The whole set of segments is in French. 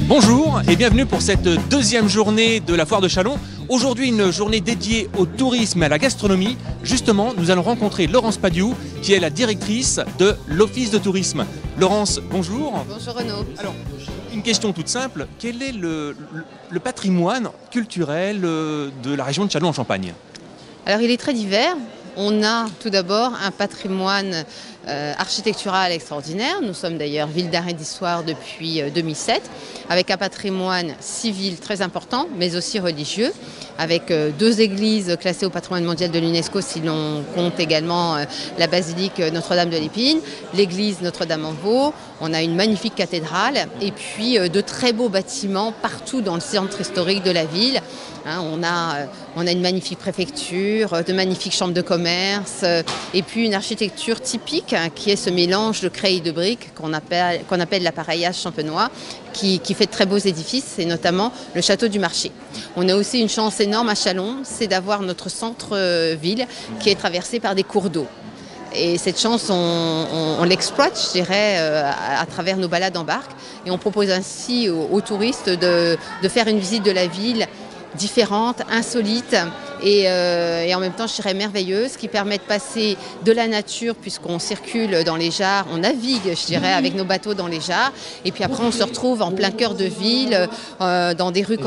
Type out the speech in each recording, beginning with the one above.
Bonjour et bienvenue pour cette deuxième journée de la foire de Châlons. Aujourd'hui, une journée dédiée au tourisme et à la gastronomie. Justement, nous allons rencontrer Laurence Padiou, qui est la directrice de l'Office de tourisme. Laurence, bonjour. Bonjour Renaud. Alors, une question toute simple. Quel est le patrimoine culturel de la région de Châlons en Champagne? Alors, il est très divers. On a tout d'abord un patrimoine architectural extraordinaire. Nous sommes d'ailleurs ville d'art et d'histoire depuis 2007, avec un patrimoine civil très important, mais aussi religieux, avec deux églises classées au patrimoine mondial de l'UNESCO, si l'on compte également la basilique Notre-Dame de l'Épine, l'église Notre-Dame-en-Vaux. On a une magnifique cathédrale et puis de très beaux bâtiments partout dans le centre historique de la ville. On a une magnifique préfecture, de magnifiques chambres de commerce et puis une architecture typique qui est ce mélange de craie et de briques qu'on appelle l'appareillage champenois, qui fait de très beaux édifices, et notamment le château du Marché. On a aussi une chance énorme à Châlons, c'est d'avoir notre centre-ville qui est traversé par des cours d'eau. Et cette chance, on l'exploite, je dirais, à travers nos balades en barque. Et on propose ainsi aux touristes de faire une visite de la ville différente, insolite et en même temps, je dirais, merveilleuse, qui permet de passer de la nature, puisqu'on circule dans les jarres, on navigue, je dirais, avec nos bateaux dans les jarres, et puis après on se retrouve en plein cœur de ville, dans des rues,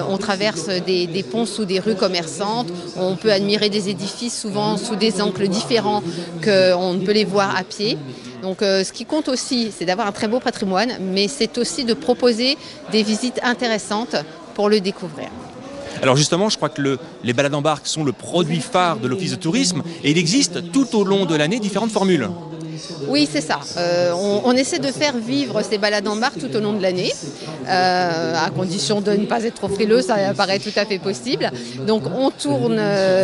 on traverse des ponts sous des rues commerçantes, on peut admirer des édifices souvent sous des angles différents qu'on ne peut les voir à pied. Donc ce qui compte aussi, c'est d'avoir un très beau patrimoine, mais c'est aussi de proposer des visites intéressantes pour le découvrir. Alors justement, je crois que les balades en barque sont le produit phare de l'Office de tourisme et il existe tout au long de l'année différentes formules. Oui, c'est ça. On essaie de faire vivre ces balades en barque tout au long de l'année, à condition de ne pas être trop frileux, ça paraît tout à fait possible. Donc on tourne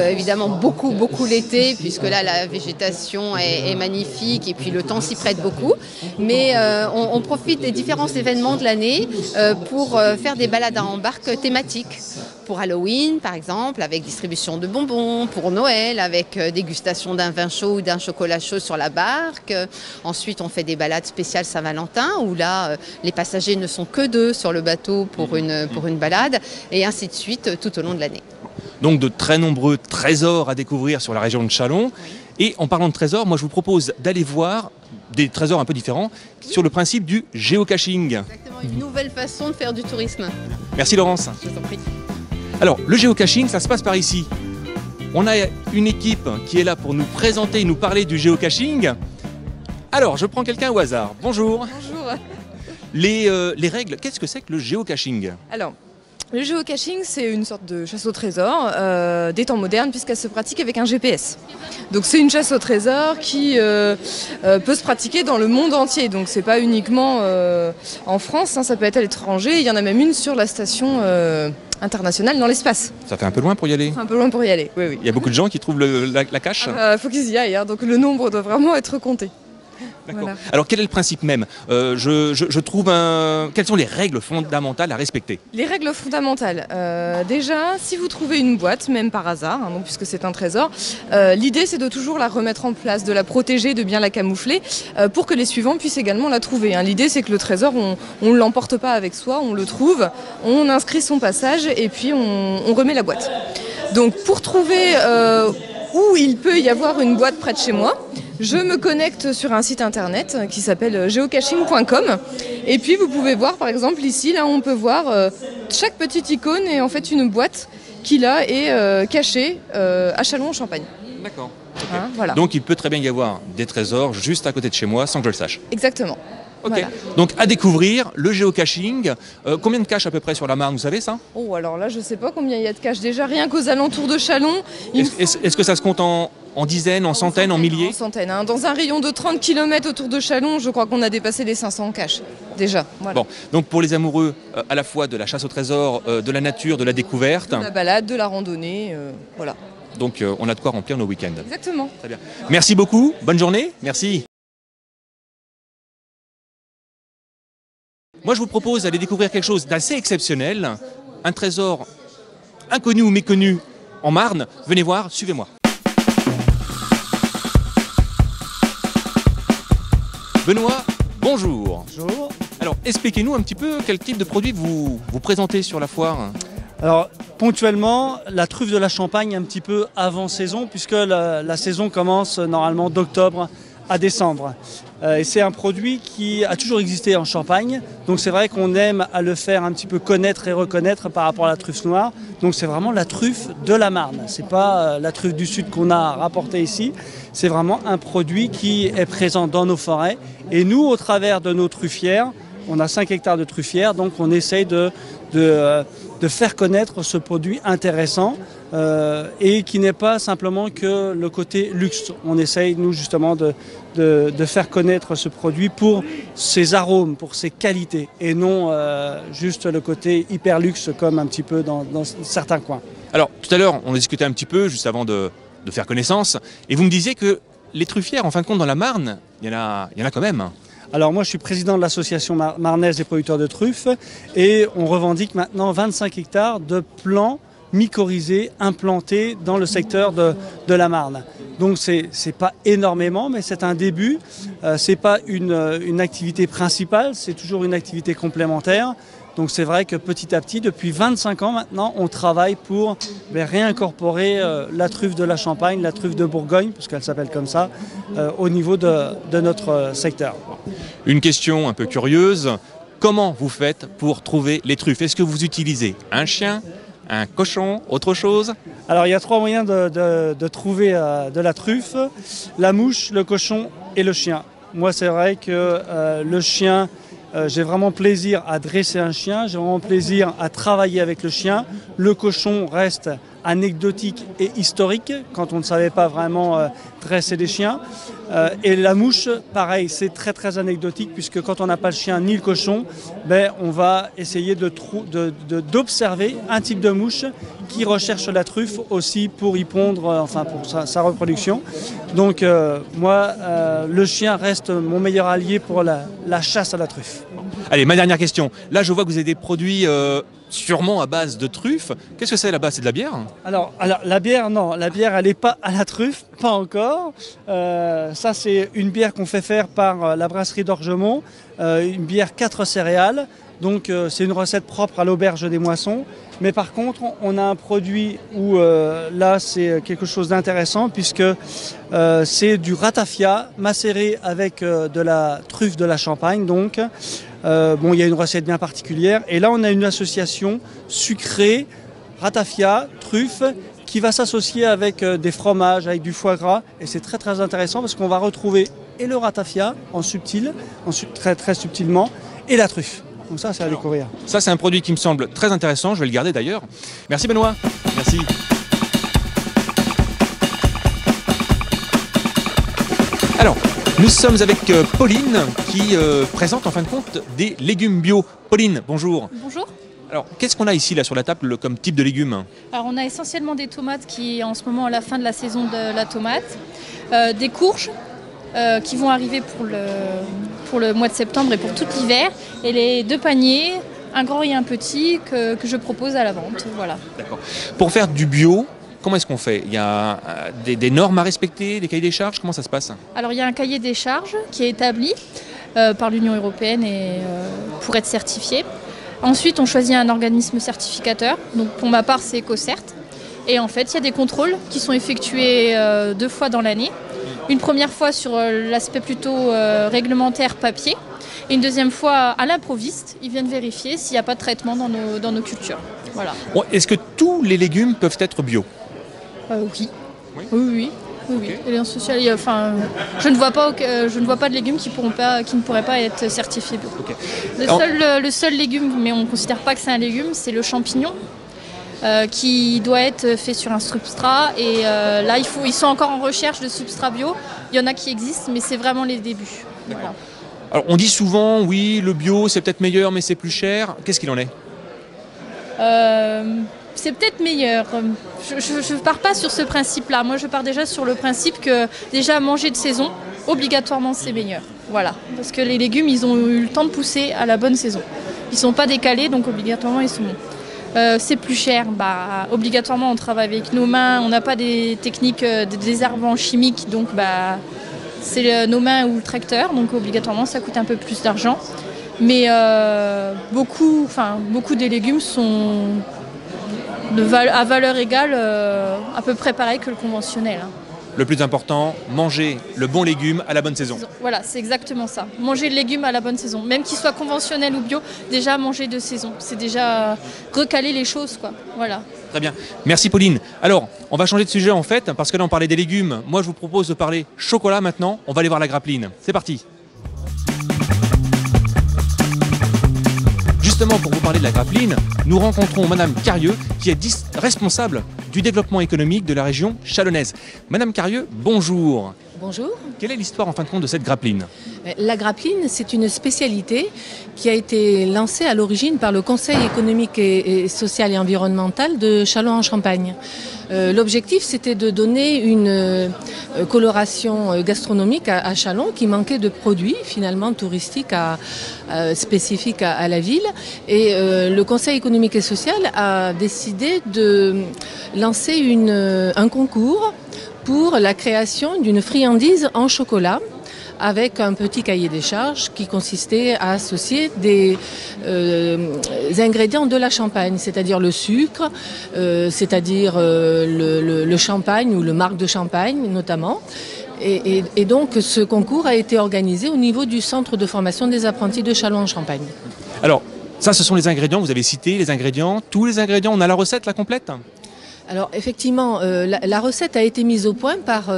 évidemment beaucoup l'été, puisque là la végétation est magnifique et puis le temps s'y prête beaucoup. Mais on profite des différents événements de l'année pour faire des balades en barque thématiques. Pour Halloween, par exemple, avec distribution de bonbons, pour Noël, avec dégustation d'un vin chaud ou d'un chocolat chaud sur la barque. Ensuite, on fait des balades spéciales Saint-Valentin, où là, les passagers ne sont que deux sur le bateau pour une balade, et ainsi de suite tout au long de l'année. Donc de très nombreux trésors à découvrir sur la région de Châlons. Et en parlant de trésors, moi je vous propose d'aller voir des trésors un peu différents sur le principe du géocaching. Exactement, une nouvelle façon de faire du tourisme. Merci Laurence. Je vous en prie. Alors, le géocaching, ça se passe par ici. On a une équipe qui est là pour nous présenter et nous parler du géocaching. Alors, je prends quelqu'un au hasard. Bonjour. Bonjour. Les règles, qu'est-ce que c'est que le géocaching? Alors, le géocaching, c'est une sorte de chasse au trésor des temps modernes, puisqu'elle se pratique avec un GPS. Donc c'est une chasse au trésor qui peut se pratiquer dans le monde entier. Donc c'est pas uniquement en France, hein, ça peut être à l'étranger. Il y en a même une sur la station internationale dans l'espace. Ça fait un peu loin pour y aller? Un peu loin pour y aller, oui, oui. Il y a beaucoup de gens qui trouvent la cache? Faut qu'ils y aillent, hein, donc le nombre doit vraiment être compté. D'accord. Voilà. Alors quel est le principe même? Je trouve Quelles sont les règles fondamentales à respecter? Les règles fondamentales. Déjà, si vous trouvez une boîte, même par hasard, hein, donc, puisque c'est un trésor, l'idée c'est de toujours la remettre en place, de la protéger, de bien la camoufler, pour que les suivants puissent également la trouver. Hein. L'idée c'est que le trésor, on ne l'emporte pas avec soi, on le trouve, on inscrit son passage et puis on remet la boîte. Donc pour trouver où il peut y avoir une boîte près de chez moi, je me connecte sur un site internet qui s'appelle geocaching.com et puis vous pouvez voir par exemple ici, là on peut voir chaque petite icône est en fait une boîte qui là est cachée à Châlons en Champagne. D'accord. Okay. Hein, voilà. Donc il peut très bien y avoir des trésors juste à côté de chez moi sans que je le sache. Exactement. Ok, Voilà. Donc à découvrir, le géocaching. Combien de caches à peu près sur la Marne, vous savez ça? Oh alors là je sais pas combien il y a de caches déjà, rien qu'aux alentours de Châlons. Est-ce que ça se compte en en dizaines, en centaines, en milliers? En centaines. Hein. Dans un rayon de 30 km autour de Châlons, je crois qu'on a dépassé les 500 caches, déjà. Voilà. Bon, donc pour les amoureux à la fois de la chasse au trésor, de la nature, de la découverte. De la balade, de la randonnée, voilà. Donc on a de quoi remplir nos week-ends. Exactement. Très bien. Merci beaucoup, bonne journée, merci. Moi je vous propose d'aller découvrir quelque chose d'assez exceptionnel, un trésor inconnu ou méconnu en Marne. Venez voir, suivez-moi. Benoît, bonjour. Bonjour. Alors expliquez-nous un petit peu quel type de produit vous présentez sur la foire. Alors ponctuellement, la truffe de la Champagne un petit peu avant saison, puisque la saison commence normalement d'octobre à décembre. Et c'est un produit qui a toujours existé en Champagne, donc c'est vrai qu'on aime à le faire un petit peu connaître et reconnaître par rapport à la truffe noire. Donc c'est vraiment la truffe de la Marne, c'est pas la truffe du Sud qu'on a rapportée ici, c'est vraiment un produit qui est présent dans nos forêts. Et nous, au travers de nos truffières, on a 5 hectares de truffières, donc on essaye de faire connaître ce produit intéressant et qui n'est pas simplement que le côté luxe. On essaye, nous, justement, de faire connaître ce produit pour ses arômes, pour ses qualités, et non juste le côté hyper luxe comme un petit peu dans certains coins. Alors, tout à l'heure, on a discuté un petit peu, juste avant de faire connaissance, et vous me disiez que les truffières, en fin de compte, dans la Marne, il y en a quand même. Alors moi je suis président de l'association marnaise des producteurs de truffes et on revendique maintenant 25 hectares de plants mycorhizés implantés dans le secteur de la Marne. Donc c'est pas énormément, mais c'est un début. C'est pas une activité principale, c'est toujours une activité complémentaire. Donc c'est vrai que petit à petit, depuis 25 ans maintenant, on travaille pour réincorporer la truffe de la Champagne, la truffe de Bourgogne, parce qu'elle s'appelle comme ça, au niveau de notre secteur. Une question un peu curieuse, comment vous faites pour trouver les truffes? Est-ce que vous utilisez un chien, un cochon, autre chose? Alors il y a 3 moyens de trouver de la truffe, la mouche, le cochon et le chien. Moi c'est vrai que le chien, j'ai vraiment plaisir à dresser un chien, j'ai vraiment plaisir à travailler avec le chien. Le cochon reste anecdotique et historique quand on ne savait pas vraiment dresser des chiens. Et la mouche, pareil, c'est très très anecdotique puisque quand on n'a pas le chien ni le cochon, on va essayer d'observer un type de mouche qui recherche la truffe aussi pour y pondre, pour sa reproduction. Donc moi, le chien reste mon meilleur allié pour la chasse à la truffe. Allez, ma dernière question. Là, je vois que vous avez des produits sûrement à base de truffes. Qu'est-ce que c'est là-bas? C'est de la bière? Alors la bière, non. La bière, elle n'est pas à la truffe, pas encore. Ça, c'est une bière qu'on fait faire par la brasserie d'Orgemont. Une bière 4 céréales. Donc c'est une recette propre à l'auberge des Moissons. Mais par contre, on a un produit où là, c'est quelque chose d'intéressant puisque c'est du ratafia macéré avec de la truffe de la Champagne. Donc, il y a une recette bien particulière. Et là, on a une association sucrée, ratafia, truffe, qui va s'associer avec des fromages, avec du foie gras. Et c'est très très intéressant parce qu'on va retrouver et le ratafia en subtil, très très subtilement, et la truffe. Donc ça, c'est à découvrir. Ça, c'est un produit qui me semble très intéressant. Je vais le garder d'ailleurs. Merci Benoît. Merci. Alors, nous sommes avec Pauline qui présente en fin de compte des légumes bio. Pauline, bonjour. Bonjour. Alors, qu'est-ce qu'on a ici là sur la table comme type de légumes? Alors, on a essentiellement des tomates qui, en ce moment, à la fin de la saison de la tomate, des courges qui vont arriver pour le mois de septembre et pour tout l'hiver, et les 2 paniers, un grand et un petit, que je propose à la vente. Voilà. D'accord. Pour faire du bio, comment est-ce qu'on fait? Il y a des normes à respecter, des cahiers des charges? Comment ça se passe? Alors, il y a un cahier des charges qui est établi par l'Union européenne et, pour être certifié. Ensuite, on choisit un organisme certificateur. Donc, pour ma part, c'est EcoCert. Et en fait, il y a des contrôles qui sont effectués 2 fois dans l'année. Une première fois sur l'aspect plutôt réglementaire papier et une deuxième fois à l'improviste. Ils viennent vérifier s'il n'y a pas de traitement dans nos cultures. Voilà. Bon, est-ce que tous les légumes peuvent être bio? Oui. Oui. Oui. Okay. Et en social, je ne vois pas de légumes qui ne pourraient pas être certifiés bio. Okay. Le seul légume, mais on ne considère pas que c'est un légume, c'est le champignon. qui doit être fait sur un substrat. Et là, ils sont encore en recherche de substrat bio. Il y en a qui existent, mais c'est vraiment les débuts. Voilà. Alors on dit souvent, oui, le bio c'est peut-être meilleur, mais c'est plus cher. Qu'est-ce qu'il en est? C'est peut-être meilleur. Je ne pars pas sur ce principe-là. Moi, je pars déjà sur le principe que déjà manger de saison, obligatoirement, c'est meilleur. Voilà. Parce que les légumes, ils ont eu le temps de pousser à la bonne saison. Ils ne sont pas décalés, donc obligatoirement, ils sont bons. C'est plus cher. Obligatoirement, on travaille avec nos mains. On n'a pas des techniques de désherbants chimiques, donc c'est nos mains ou le tracteur. Donc obligatoirement, ça coûte un peu plus d'argent. Mais beaucoup des légumes sont à valeur égale, à peu près pareil que le conventionnel. Le plus important, manger le bon légume à la bonne saison. Voilà, c'est exactement ça. Manger le légume à la bonne saison. Même qu'il soit conventionnel ou bio, déjà manger de saison. C'est déjà recaler les choses, quoi. Voilà. Très bien. Merci Pauline. Alors, on va changer de sujet en fait, parce que là on parlait des légumes. Moi je vous propose de parler chocolat maintenant. On va aller voir la Grappeline. C'est parti. Justement, pour vous parler de la Grappeline, nous rencontrons Madame Carieux, qui est responsable du développement économique de la région chalonnaise. Madame Carieux, bonjour. Bonjour. Quelle est l'histoire en fin de compte de cette Grappeline? La Grappeline, c'est une spécialité qui a été lancée à l'origine par le Conseil économique et social et environnemental de Châlons-en-Champagne. L'objectif, c'était de donner une coloration gastronomique à Châlons qui manquait de produits finalement touristiques spécifiques à la ville. Et le Conseil économique et social a décidé de lancer un concours pour la création d'une friandise en chocolat avec un petit cahier des charges qui consistait à associer des ingrédients de la Champagne, c'est-à-dire le sucre, c'est-à-dire le champagne ou le marc de champagne notamment. Et donc ce concours a été organisé au niveau du centre de formation des apprentis de Châlons-en-Champagne. Alors, ça ce sont les ingrédients, vous avez cité les ingrédients, tous les ingrédients, on a la recette, la complète? Alors effectivement, la recette a été mise au point par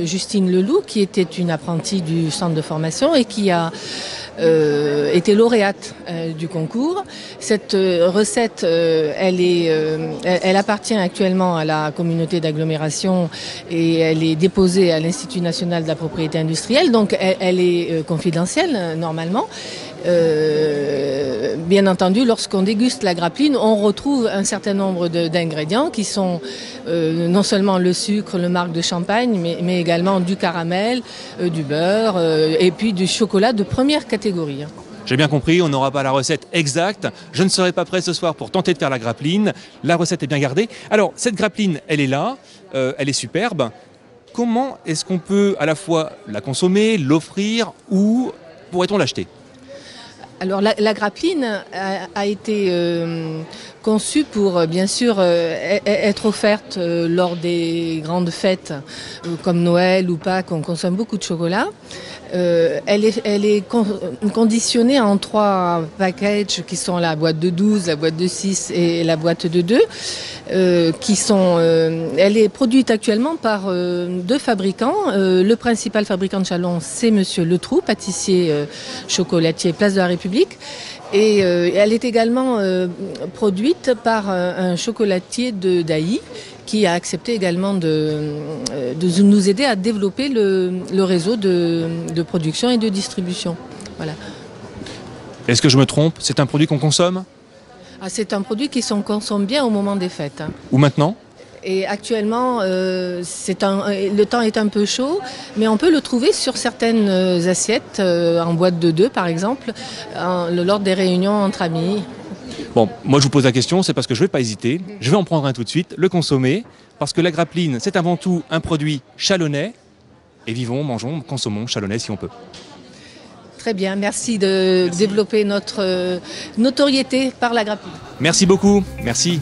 Justine Leloup, qui était une apprentie du centre de formation et qui a été lauréate du concours. Cette recette, elle appartient actuellement à la communauté d'agglomération et elle est déposée à l'Institut national de la propriété industrielle, donc elle est confidentielle normalement. Bien entendu, lorsqu'on déguste la Grappeline, on retrouve un certain nombre d'ingrédients qui sont non seulement le sucre, le marc de champagne, mais également du caramel, du beurre et puis du chocolat de première catégorie. J'ai bien compris, on n'aura pas la recette exacte. Je ne serai pas prêt ce soir pour tenter de faire la Grappeline. La recette est bien gardée. Alors, cette Grappeline, elle est là, elle est superbe. Comment est-ce qu'on peut à la fois la consommer, l'offrir ou pourrait-on l'acheter ? Alors la Grappeline a été conçue pour bien sûr être offerte lors des grandes fêtes comme Noël ou Pâques, on consomme beaucoup de chocolat. Elle est conditionnée en 3 packages qui sont la boîte de 12, la boîte de 6 et la boîte de 2. Elle est produite actuellement par 2 fabricants. Le principal fabricant de Châlons, c'est Monsieur Letroux, pâtissier chocolatier Place de la République. Et elle est également produite par un chocolatier d'Ailly qui a accepté également de nous aider à développer le réseau de production et de distribution. Voilà. Est-ce que je me trompe? C'est un produit qu'on consomme? C'est un produit qui se consomme bien au moment des fêtes. Ou maintenant? Et actuellement, le temps est un peu chaud, mais on peut le trouver sur certaines assiettes, en boîte de 2 par exemple, lors des réunions entre amis. Bon, moi je vous pose la question, c'est parce que je ne vais pas hésiter. Je vais en prendre un tout de suite, le consommer, parce que la Grappeline, c'est avant tout un produit chalonnais. Et vivons, mangeons, consommons chalonnais si on peut. Très bien, merci de développer notre notoriété par la Grappeline. Merci beaucoup, merci.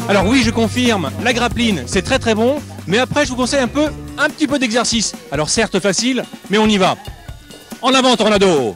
Alors oui, je confirme, la Grappeline, c'est très très bon, mais après je vous conseille un petit peu d'exercice. Alors certes facile, mais on y va. En avant, Tornado!